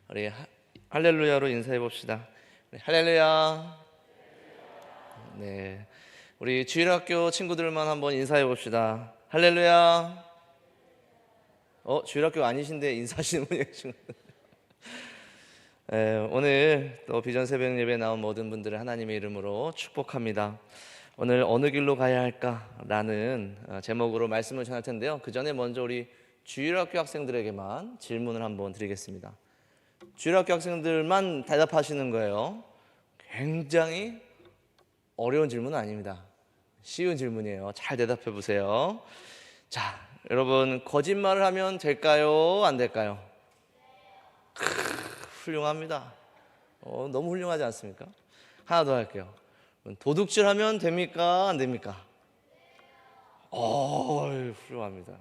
우리 할렐루야로 인사해 봅시다. 할렐루야. 네, 우리 주일학교 친구들만 한번 인사해 봅시다. 할렐루야. 주일학교 아니신데 인사하시는 분이 계신 것 같아요. 오늘 또 비전 새벽 예배 나온 모든 분들을 하나님의 이름으로 축복합니다. 오늘 어느 길로 가야 할까라는 제목으로 말씀을 전할 텐데요. 그 전에 먼저 우리 주일학교 학생들에게만 질문을 한번 드리겠습니다. 주일학교 학생들만 대답하시는 거예요. 굉장히 어려운 질문은 아닙니다. 쉬운 질문이에요. 잘 대답해 보세요. 자, 여러분, 거짓말을 하면 될까요? 안 될까요? 훌륭합니다. 너무 훌륭하지 않습니까? 하나 더 할게요. 도둑질하면 됩니까? 안 됩니까? 훌륭합니다.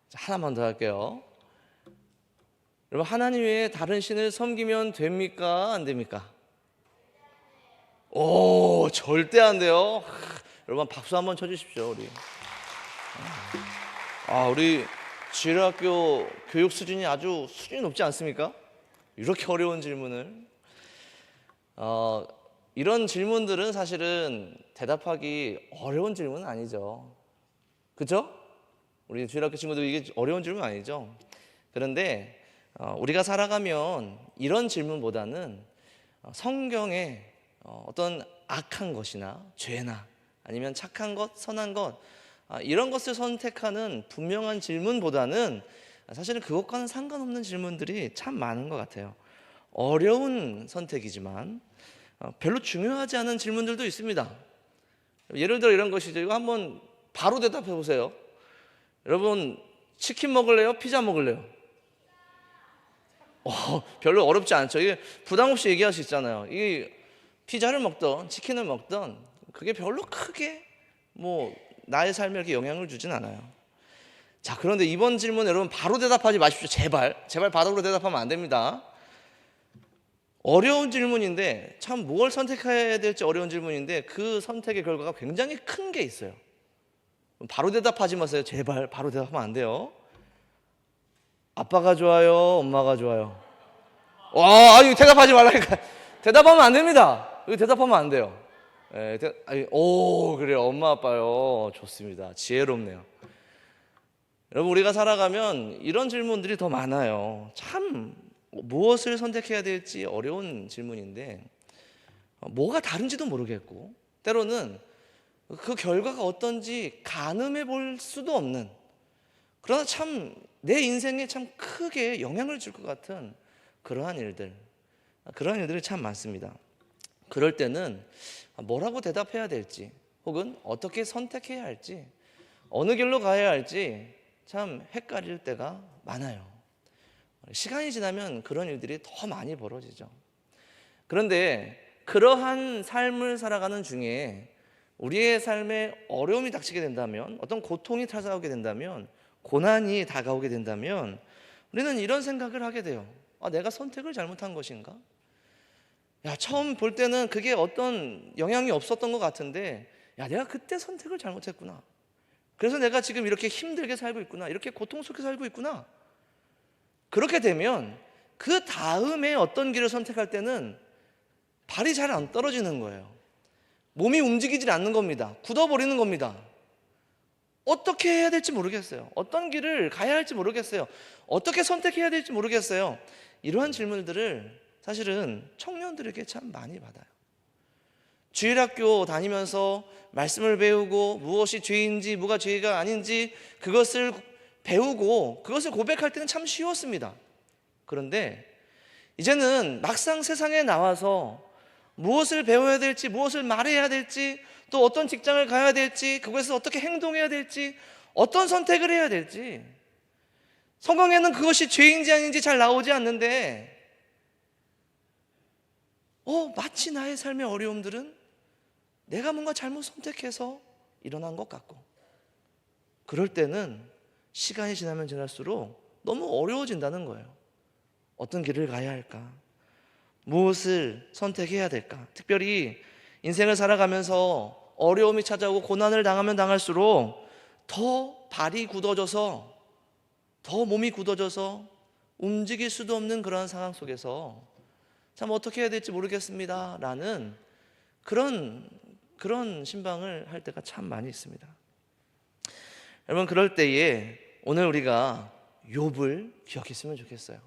자, 하나만 더 할게요. 여러분, 하나님 외에 다른 신을 섬기면 됩니까? 안 됩니까? 절대 안 돼요. 여러분, 박수 한번 쳐주십시오. 우리 주일학교 교육 수준이 아주 수준이 높지 않습니까? 이렇게 어려운 질문을 이런 질문들은 사실은 대답하기 어려운 질문은 아니죠. 그렇죠? 우리 주일학교 친구들 이게 어려운 질문 아니죠. 그런데 우리가 살아가면 이런 질문보다는 성경에 어떤 악한 것이나 죄나 아니면 착한 것, 선한 것 이런 것을 선택하는 분명한 질문보다는 사실은 그것과는 상관없는 질문들이 참 많은 것 같아요. 어려운 선택이지만 별로 중요하지 않은 질문들도 있습니다. 예를 들어 이런 것이죠. 이거 한번 바로 대답해 보세요. 여러분, 치킨 먹을래요? 피자 먹을래요? 별로 어렵지 않죠. 이게 부담 없이 얘기할 수 있잖아요. 이게 피자를 먹던 치킨을 먹던 그게 별로 크게 나의 삶에 이렇게 영향을 주진 않아요. 자, 그런데 이번 질문 여러분 바로 대답하지 마십시오. 제발 바로 대답하면 안 됩니다. 어려운 질문인데 참 뭘 선택해야 될지 어려운 질문인데 그 선택의 결과가 굉장히 큰 게 있어요. 바로 대답하지 마세요. 제발 바로 대답하면 안 돼요. 아빠가 좋아요? 엄마가 좋아요? 이거 대답하지 말라니까. 대답하면 안 됩니다. 이거 대답하면 안 돼요. 그래요. 엄마 아빠요. 좋습니다. 지혜롭네요. 여러분, 우리가 살아가면 이런 질문들이 더 많아요. 참 무엇을 선택해야 될지 어려운 질문인데 뭐가 다른지도 모르겠고 때로는 그 결과가 어떤지 가늠해 볼 수도 없는, 그러나 참 내 인생에 참 크게 영향을 줄 것 같은 그러한 일들이 참 많습니다. 그럴 때는 뭐라고 대답해야 될지 혹은 어떻게 선택해야 할지 어느 길로 가야 할지 참 헷갈릴 때가 많아요. 시간이 지나면 그런 일들이 더 많이 벌어지죠. 그런데 그러한 삶을 살아가는 중에 우리의 삶에 어려움이 닥치게 된다면, 어떤 고통이 찾아오게 된다면, 고난이 다가오게 된다면 우리는 이런 생각을 하게 돼요. 내가 선택을 잘못한 것인가? 처음 볼 때는 그게 어떤 영향이 없었던 것 같은데 내가 그때 선택을 잘못했구나. 그래서 내가 지금 이렇게 힘들게 살고 있구나. 이렇게 고통 속에 살고 있구나. 그렇게 되면 그 다음에 어떤 길을 선택할 때는 발이 잘 안 떨어지는 거예요. 몸이 움직이질 않는 겁니다. 굳어버리는 겁니다. 어떻게 해야 될지 모르겠어요. 어떤 길을 가야 할지 모르겠어요. 어떻게 선택해야 될지 모르겠어요. 이러한 질문들을 사실은 청년들에게 참 많이 받아요. 주일학교 다니면서 말씀을 배우고 무엇이 죄인지 뭐가 죄가 아닌지 그것을 배우고 그것을 고백할 때는 참 쉬웠습니다. 그런데 이제는 막상 세상에 나와서 무엇을 배워야 될지, 무엇을 말해야 될지, 또 어떤 직장을 가야 될지, 그것에서 어떻게 행동해야 될지, 어떤 선택을 해야 될지 성경에는 그것이 죄인지 아닌지 잘 나오지 않는데 마치 나의 삶의 어려움들은 내가 뭔가 잘못 선택해서 일어난 것 같고, 그럴 때는 시간이 지나면 지날수록 너무 어려워진다는 거예요. 어떤 길을 가야 할까? 무엇을 선택해야 될까? 특별히 인생을 살아가면서 어려움이 찾아오고 고난을 당하면 당할수록 더 발이 굳어져서, 더 몸이 굳어져서 움직일 수도 없는 그런 상황 속에서 참 어떻게 해야 될지 모르겠습니다 라는 그런 신방을 할 때가 참 많이 있습니다. 여러분, 그럴 때에 오늘 우리가 욥을 기억했으면 좋겠어요.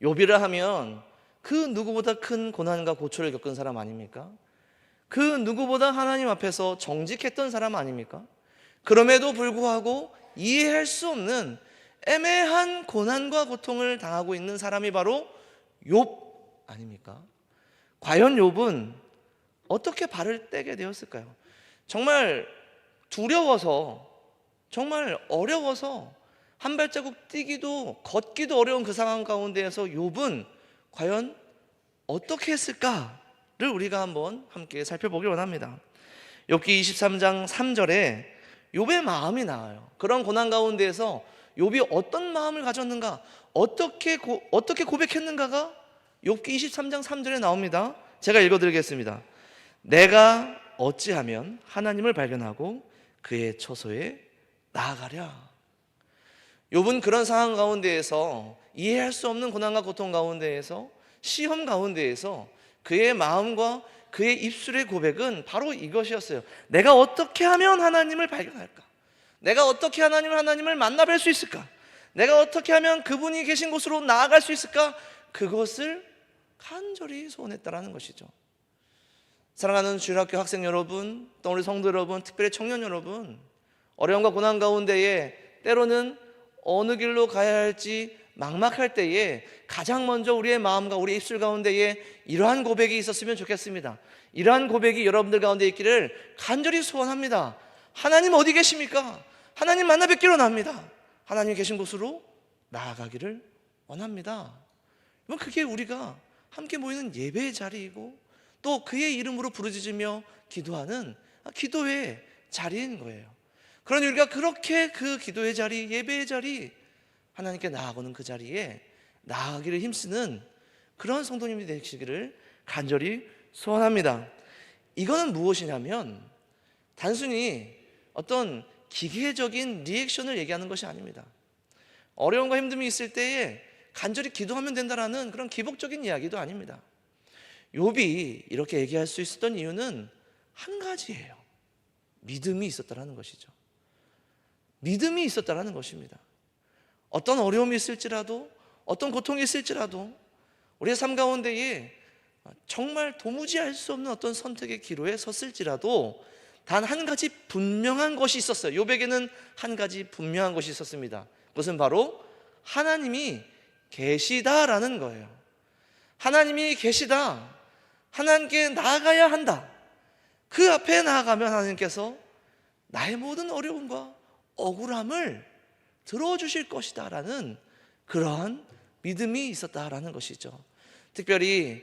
욥이라 하면 그 누구보다 큰 고난과 고초를 겪은 사람 아닙니까? 그 누구보다 하나님 앞에서 정직했던 사람 아닙니까? 그럼에도 불구하고 이해할 수 없는 애매한 고난과 고통을 당하고 있는 사람이 바로 욥 아닙니까? 과연 욥은 어떻게 발을 떼게 되었을까요? 정말 두려워서, 정말 어려워서 한 발자국 뛰기도 걷기도 어려운 그 상황 가운데에서 욥은 과연 어떻게 했을까를 우리가 한번 함께 살펴보기 원합니다. 욥기 23장 3절에 욥의 마음이 나와요. 그런 고난 가운데에서 욥이 어떤 마음을 가졌는가, 어떻게 고백했는가가 욥기 23장 3절에 나옵니다. 제가 읽어드리겠습니다. 내가 어찌하면 하나님을 발견하고 그의 처소에 나아가랴. 욥은 그런 상황 가운데에서, 이해할 수 없는 고난과 고통 가운데에서, 시험 가운데에서 그의 마음과 그의 입술의 고백은 바로 이것이었어요. 내가 어떻게 하면 하나님을 발견할까? 내가 어떻게 하나님을 만나뵐 수 있을까? 내가 어떻게 하면 그분이 계신 곳으로 나아갈 수 있을까? 그것을 간절히 소원했다라는 것이죠. 사랑하는 주일학교 학생 여러분, 또 우리 성도 여러분, 특별히 청년 여러분, 어려움과 고난 가운데에 때로는 어느 길로 가야 할지 막막할 때에 가장 먼저 우리의 마음과 우리 입술 가운데에 이러한 고백이 있었으면 좋겠습니다. 이러한 고백이 여러분들 가운데 있기를 간절히 소원합니다. 하나님 어디 계십니까? 하나님 만나 뵙기로 원합니다. 하나님 계신 곳으로 나아가기를 원합니다. 그게 우리가 함께 모이는 예배의 자리이고 또 그의 이름으로 부르짖으며 기도하는 기도의 자리인 거예요. 그러니 우리가 그렇게 그 기도의 자리, 예배의 자리, 하나님께 나아가는 그 자리에 나아가기를 힘쓰는 그런 성도님이 되시기를 간절히 소원합니다. 이거는 무엇이냐면 단순히 어떤 기계적인 리액션을 얘기하는 것이 아닙니다. 어려움과 힘듦이 있을 때에 간절히 기도하면 된다라는 그런 기복적인 이야기도 아닙니다. 욥이 이렇게 얘기할 수 있었던 이유는 한 가지예요. 믿음이 있었다라는 것이죠. 믿음이 있었다라는 것입니다. 어떤 어려움이 있을지라도, 어떤 고통이 있을지라도 우리의 삶 가운데에 정말 도무지 알 수 없는 어떤 선택의 기로에 섰을지라도 단 한 가지 분명한 것이 있었어요. 욥에게는 한 가지 분명한 것이 있었습니다. 그것은 바로 하나님이 계시다라는 거예요. 하나님이 계시다. 하나님께 나아가야 한다. 그 앞에 나아가면 하나님께서 나의 모든 어려움과 억울함을 들어주실 것이다 라는 그러한 믿음이 있었다라는 것이죠. 특별히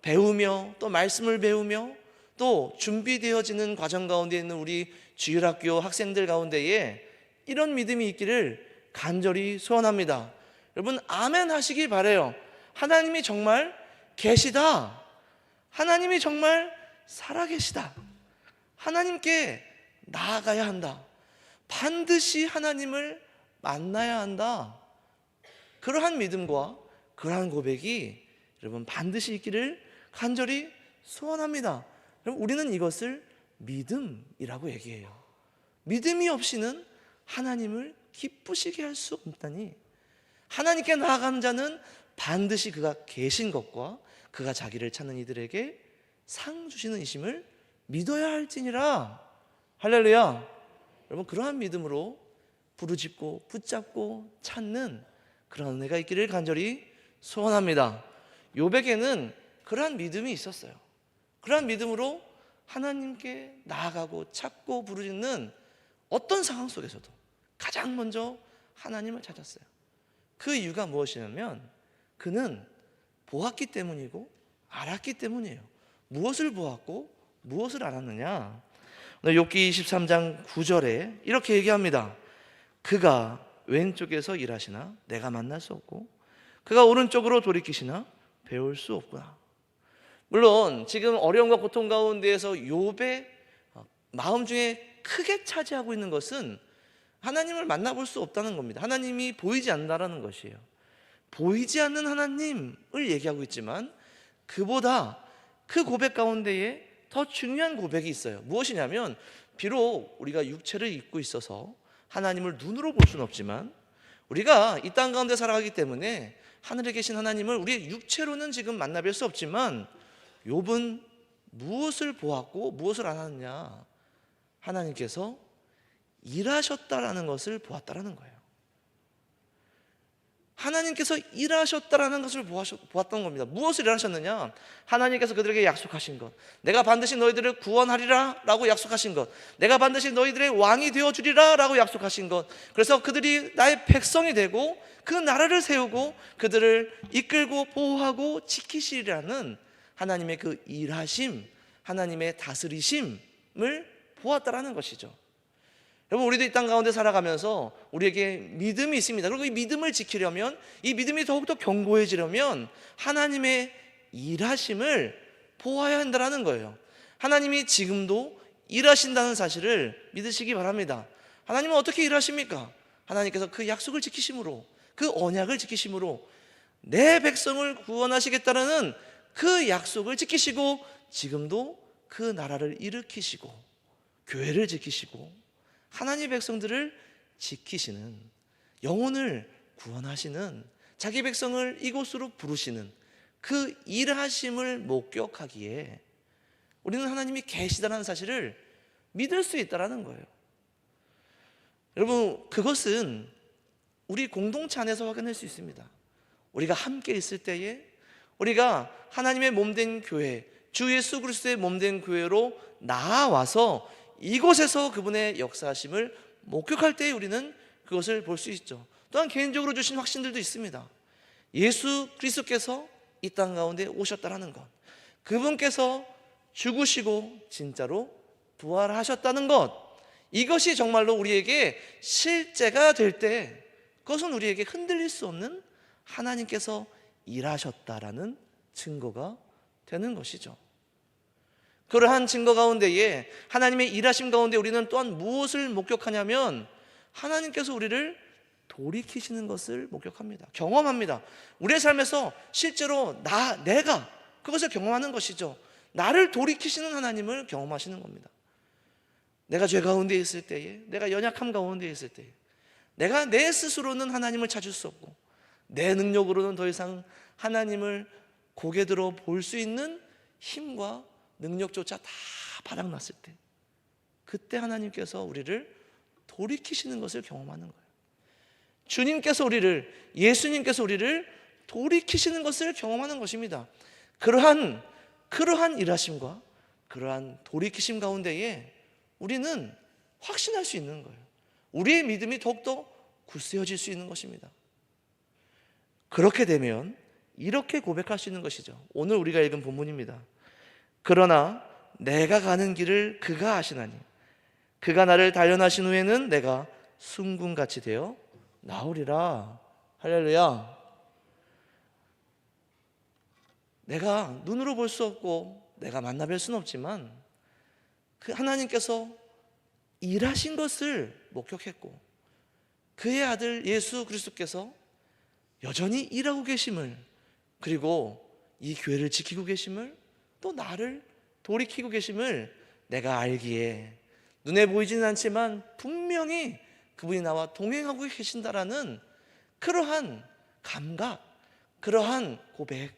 배우며 또 말씀을 배우며 또 준비되어지는 과정 가운데 있는 우리 주일학교 학생들 가운데에 이런 믿음이 있기를 간절히 소원합니다. 여러분 아멘 하시기 바라요. 하나님이 정말 계시다. 하나님이 정말 살아계시다. 하나님께 나아가야 한다. 반드시 하나님을 만나야 한다. 그러한 믿음과 그러한 고백이 여러분 반드시 있기를 간절히 소원합니다. 여러분 우리는 이것을 믿음이라고 얘기해요. 믿음이 없이는 하나님을 기쁘시게 할 수 없다니, 하나님께 나아가는 자는 반드시 그가 계신 것과 그가 자기를 찾는 이들에게 상 주시는 이심을 믿어야 할지니라. 할렐루야. 여러분 그러한 믿음으로 부르짖고 붙잡고 찾는 그런 은혜가 있기를 간절히 소원합니다. 욥에게는 그러한 믿음이 있었어요. 그러한 믿음으로 하나님께 나아가고 찾고 부르짖는 어떤 상황 속에서도 가장 먼저 하나님을 찾았어요. 그 이유가 무엇이냐면 그는 보았기 때문이고 알았기 때문이에요. 무엇을 보았고 무엇을 알았느냐? 욥기 23장 9절에 이렇게 얘기합니다. 그가 왼쪽에서 일하시나 내가 만날 수 없고 그가 오른쪽으로 돌이키시나 배울 수 없구나. 물론 지금 어려움과 고통 가운데에서 욥의 마음 중에 크게 차지하고 있는 것은 하나님을 만나볼 수 없다는 겁니다. 하나님이 보이지 않는다는 것이에요. 보이지 않는 하나님을 얘기하고 있지만 그보다 그 고백 가운데에 더 중요한 고백이 있어요. 무엇이냐면 비록 우리가 육체를 입고 있어서 하나님을 눈으로 볼 수는 없지만 우리가 이 땅 가운데 살아가기 때문에 하늘에 계신 하나님을 우리의 육체로는 지금 만나뵐 수 없지만 욥은 무엇을 보았고 무엇을 안 하느냐? 하나님께서 일하셨다라는 것을 보았다라는 거예요. 하나님께서 일하셨다라는 것을 보았던 겁니다. 무엇을 일하셨느냐? 하나님께서 그들에게 약속하신 것, 내가 반드시 너희들을 구원하리라 라고 약속하신 것, 내가 반드시 너희들의 왕이 되어주리라 라고 약속하신 것, 그래서 그들이 나의 백성이 되고 그 나라를 세우고 그들을 이끌고 보호하고 지키시리라는 하나님의 그 일하심, 하나님의 다스리심을 보았다라는 것이죠. 여러분, 우리도 이 땅 가운데 살아가면서 우리에게 믿음이 있습니다. 그리고 이 믿음을 지키려면, 이 믿음이 더욱더 견고해지려면 하나님의 일하심을 보아야 한다는 거예요. 하나님이 지금도 일하신다는 사실을 믿으시기 바랍니다. 하나님은 어떻게 일하십니까? 하나님께서 그 약속을 지키심으로, 그 언약을 지키심으로 내 백성을 구원하시겠다는 그 약속을 지키시고 지금도 그 나라를 일으키시고 교회를 지키시고 하나님의 백성들을 지키시는, 영혼을 구원하시는, 자기 백성을 이곳으로 부르시는 그 일하심을 목격하기에 우리는 하나님이 계시다는 사실을 믿을 수 있다는 거예요. 여러분, 그것은 우리 공동체 안에서 확인할 수 있습니다. 우리가 함께 있을 때에 우리가 하나님의 몸된 교회, 주 예수 그리스도의 몸된 교회로 나아와서 이곳에서 그분의 역사하심을 목격할 때 우리는 그것을 볼 수 있죠. 또한 개인적으로 주신 확신들도 있습니다. 예수 그리스도께서 이 땅 가운데 오셨다는 것, 그분께서 죽으시고 진짜로 부활하셨다는 것, 이것이 정말로 우리에게 실제가 될 때 그것은 우리에게 흔들릴 수 없는 하나님께서 일하셨다라는 증거가 되는 것이죠. 그러한 증거 가운데에 하나님의 일하심 가운데 우리는 또한 무엇을 목격하냐면 하나님께서 우리를 돌이키시는 것을 목격합니다. 경험합니다. 우리의 삶에서 실제로 내가 그것을 경험하는 것이죠. 나를 돌이키시는 하나님을 경험하시는 겁니다. 내가 죄 가운데 있을 때에, 내가 연약함 가운데 있을 때에, 내가 내 스스로는 하나님을 찾을 수 없고 내 능력으로는 더 이상 하나님을 고개 들어 볼 수 있는 힘과 능력조차 다 바닥났을 때, 그때 하나님께서 우리를 돌이키시는 것을 경험하는 거예요. 주님께서 우리를, 예수님께서 우리를 돌이키시는 것을 경험하는 것입니다. 그러한 일하심과 그러한 돌이키심 가운데에 우리는 확신할 수 있는 거예요. 우리의 믿음이 더욱더 굳세어질 수 있는 것입니다. 그렇게 되면 이렇게 고백할 수 있는 것이죠. 오늘 우리가 읽은 본문입니다. 그러나 내가 가는 길을 그가 아시나니 그가 나를 단련하신 후에는 내가 순금같이 되어 나오리라. 할렐루야. 내가 눈으로 볼 수 없고 내가 만나뵐 수는 없지만 그 하나님께서 일하신 것을 목격했고 그의 아들 예수 그리스도께서 여전히 일하고 계심을, 그리고 이 교회를 지키고 계심을, 또 나를 돌이키고 계심을 내가 알기에 눈에 보이지는 않지만 분명히 그분이 나와 동행하고 계신다라는 그러한 감각, 그러한 고백,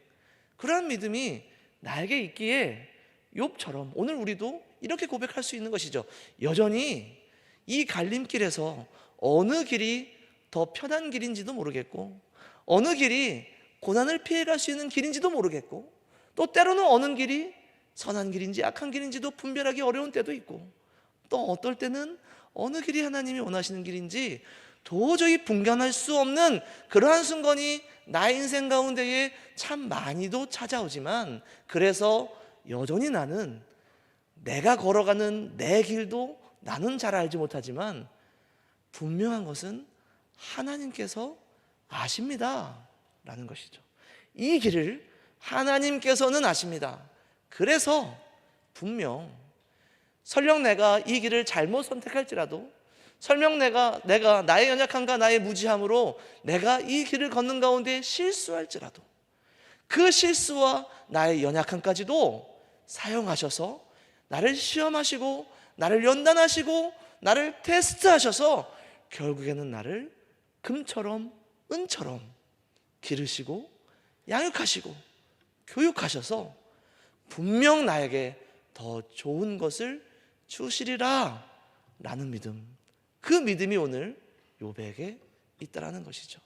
그러한 믿음이 나에게 있기에 욥처럼 오늘 우리도 이렇게 고백할 수 있는 것이죠. 여전히 이 갈림길에서 어느 길이 더 편한 길인지도 모르겠고 어느 길이 고난을 피해갈 수 있는 길인지도 모르겠고 또 때로는 어느 길이 선한 길인지 악한 길인지도 분별하기 어려운 때도 있고 또 어떨 때는 어느 길이 하나님이 원하시는 길인지 도저히 분간할 수 없는 그러한 순간이 나의 인생 가운데에 참 많이도 찾아오지만, 그래서 여전히 나는 내가 걸어가는 내 길도 나는 잘 알지 못하지만 분명한 것은 하나님께서 아십니다 라는 것이죠. 이 길을 하나님께서는 아십니다. 그래서 분명 설령 내가 이 길을 잘못 선택할지라도, 설령 내가 나의 연약함과 나의 무지함으로 내가 이 길을 걷는 가운데 실수할지라도 그 실수와 나의 연약함까지도 사용하셔서 나를 시험하시고 나를 연단하시고 나를 테스트하셔서 결국에는 나를 금처럼 은처럼 기르시고 양육하시고 교육하셔서 분명 나에게 더 좋은 것을 주시리라 라는 믿음, 그 믿음이 오늘 욥에게 있다라는 것이죠.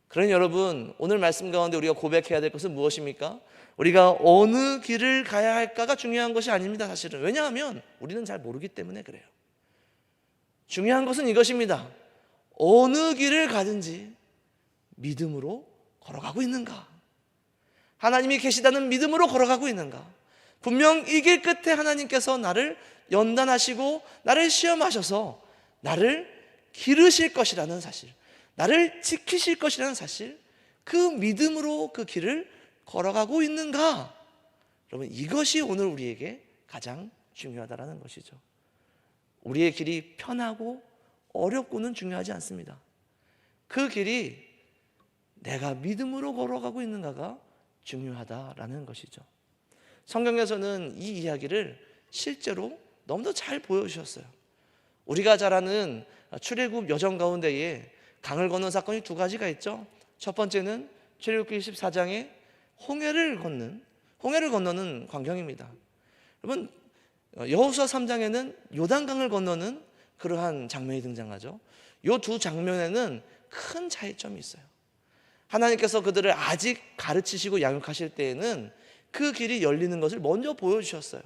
그러니 여러분, 오늘 말씀 가운데 우리가 고백해야 될 것은 무엇입니까? 우리가 어느 길을 가야 할까가 중요한 것이 아닙니다. 사실은. 왜냐하면 우리는 잘 모르기 때문에 그래요. 중요한 것은 이것입니다. 어느 길을 가든지 믿음으로 걸어가고 있는가? 하나님이 계시다는 믿음으로 걸어가고 있는가? 분명 이 길 끝에 하나님께서 나를 연단하시고 나를 시험하셔서 나를 기르실 것이라는 사실, 나를 지키실 것이라는 사실, 그 믿음으로 그 길을 걸어가고 있는가? 여러분, 이것이 오늘 우리에게 가장 중요하다는 것이죠. 우리의 길이 편하고 어렵고는 중요하지 않습니다. 그 길이 내가 믿음으로 걸어가고 있는가가 중요하다라는 것이죠. 성경에서는 이 이야기를 실제로 너무도 잘 보여주셨어요. 우리가 잘 아는 출애굽 여정 가운데에 강을 건넌 사건이 두 가지가 있죠. 첫 번째는 출애굽기 14장에 홍해를 건너는 광경입니다. 여러분, 여호수아 3장에는 요단강을 건너는 그러한 장면이 등장하죠. 이 두 장면에는 큰 차이점이 있어요. 하나님께서 그들을 아직 가르치시고 양육하실 때에는 그 길이 열리는 것을 먼저 보여주셨어요.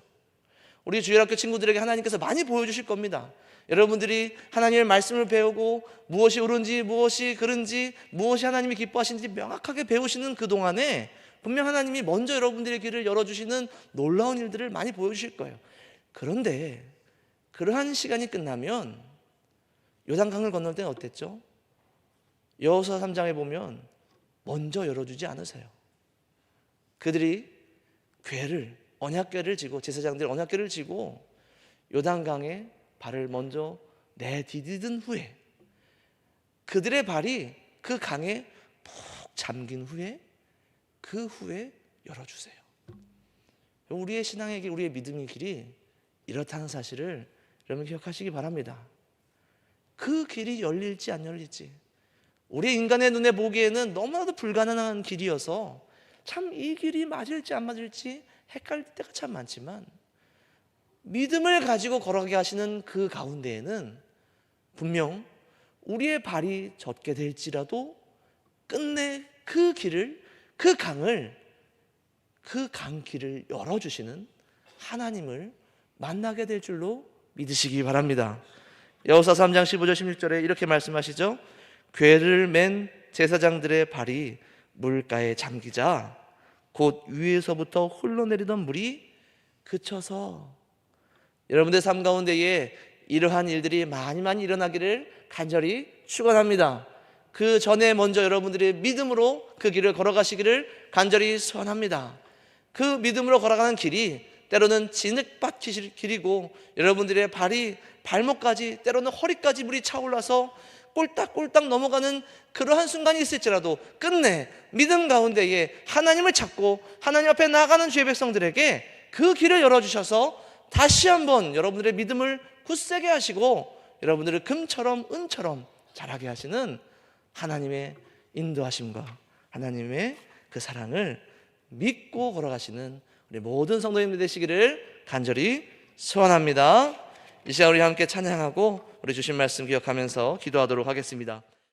우리 주일학교 친구들에게 하나님께서 많이 보여주실 겁니다. 여러분들이 하나님의 말씀을 배우고 무엇이 옳은지 무엇이 그른지 무엇이 하나님이 기뻐하시는지 명확하게 배우시는 그 동안에 분명 하나님이 먼저 여러분들의 길을 열어주시는 놀라운 일들을 많이 보여주실 거예요. 그런데 그러한 시간이 끝나면 요단강을 건널 때는 어땠죠? 여호수아 3장에 보면 먼저 열어주지 않으세요. 그들이 언약궤를 지고, 제사장들이 언약궤를 지고 요단강에 발을 먼저 내디디든 후에, 그들의 발이 그 강에 푹 잠긴 후에, 그 후에 열어주세요. 우리의 신앙의 길, 우리의 믿음의 길이 이렇다는 사실을 여러분 기억하시기 바랍니다. 그 길이 열릴지 안 열릴지, 우리 인간의 눈에 보기에는 너무나도 불가능한 길이어서 참 이 길이 맞을지 안 맞을지 헷갈릴 때가 참 많지만, 믿음을 가지고 걸어가게 하시는 그 가운데에는 분명 우리의 발이 젖게 될지라도 끝내 그 길을, 그 강을, 그 강길을 열어주시는 하나님을 만나게 될 줄로 믿으시기 바랍니다. 여호수아 3장 15절 16절에 이렇게 말씀하시죠. 궤를 맨 제사장들의 발이 물가에 잠기자 곧 위에서부터 흘러내리던 물이 그쳐서. 여러분들 삶 가운데에 이러한 일들이 많이 일어나기를 간절히 축원합니다. 그 전에 먼저 여러분들이 믿음으로 그 길을 걸어가시기를 간절히 소원합니다. 그 믿음으로 걸어가는 길이 때로는 진흙밭 길이고 여러분들의 발목까지, 때로는 허리까지 물이 차올라서 꼴딱꼴딱 넘어가는 그러한 순간이 있을지라도 끝내 믿음 가운데에 하나님을 찾고 하나님 앞에 나아가는 주의 백성들에게 그 길을 열어주셔서 다시 한번 여러분들의 믿음을 굳세게 하시고 여러분들을 금처럼 은처럼 자라게 하시는 하나님의 인도하심과 하나님의 그 사랑을 믿고 걸어가시는 우리 모든 성도님들 되시기를 간절히 소원합니다. 이 시간 우리 함께 찬양하고 우리 주신 말씀 기억하면서 기도하도록 하겠습니다.